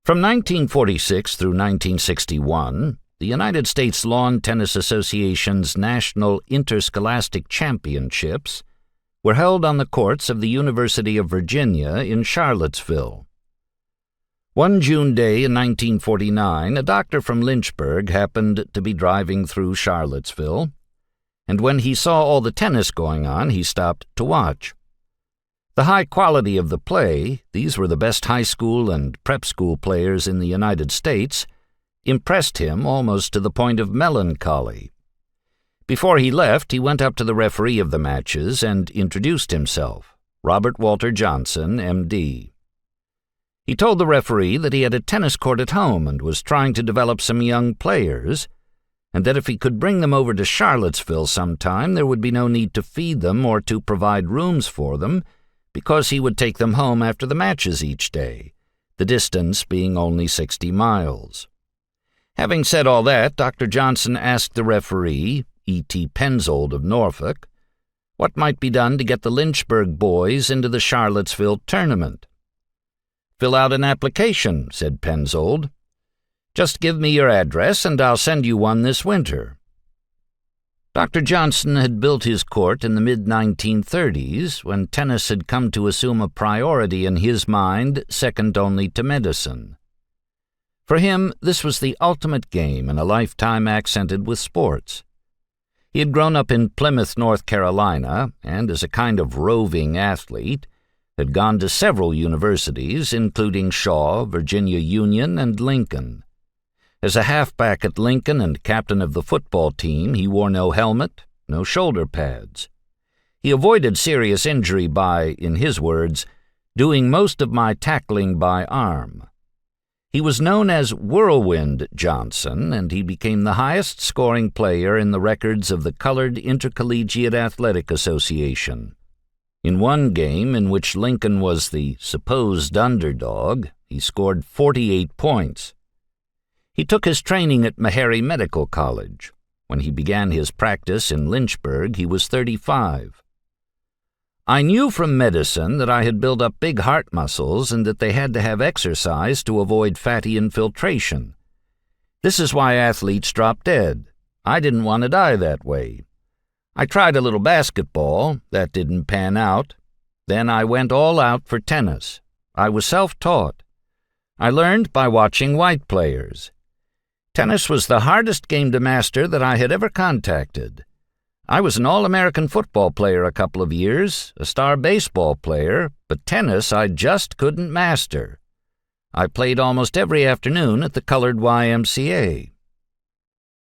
From 1946 through 1961, the United States Lawn Tennis Association's National Interscholastic Championships were held on the courts of the University of Virginia in Charlottesville. One June day in 1949, a doctor from Lynchburg happened to be driving through Charlottesville, and when he saw all the tennis going on, he stopped to watch. The high quality of the play, these were the best high school and prep school players in the United States, impressed him almost to the point of melancholy. Before he left, he went up to the referee of the matches and introduced himself, Robert Walter Johnson, M.D. He told the referee that he had a tennis court at home and was trying to develop some young players, and that if he could bring them over to Charlottesville sometime, there would be no need to feed them or to provide rooms for them, because he would take them home after the matches each day, the distance being only 60 miles. Having said all that, Dr. Johnson asked the referee, E.T. Penzold of Norfolk, what might be done to get the Lynchburg boys into the Charlottesville tournament. "Fill out an application," said Penzold. "Just give me your address and I'll send you one this winter." Dr. Johnson had built his court in the mid-1930s, when tennis had come to assume a priority in his mind second only to medicine. For him, this was the ultimate game in a lifetime accented with sports. He had grown up in Plymouth, North Carolina, and as a kind of roving athlete, had gone to several universities, including Shaw, Virginia Union, and Lincoln. As a halfback at Lincoln and captain of the football team, he wore no helmet, no shoulder pads. He avoided serious injury by, in his words, doing most of my tackling by arm. He was known as Whirlwind Johnson, and he became the highest-scoring player in the records of the Colored Intercollegiate Athletic Association. In one game in which Lincoln was the supposed underdog, he scored 48 points. He took his training at Meharry Medical College. When he began his practice in Lynchburg, he was 35. "I knew from medicine that I had built up big heart muscles and that they had to have exercise to avoid fatty infiltration. This is why athletes drop dead. I didn't want to die that way. I tried a little basketball. That didn't pan out. Then I went all out for tennis. I was self-taught. I learned by watching white players. Tennis was the hardest game to master that I had ever contacted. I was an All-American football player a couple of years, a star baseball player, but tennis I just couldn't master. I played almost every afternoon at the colored YMCA.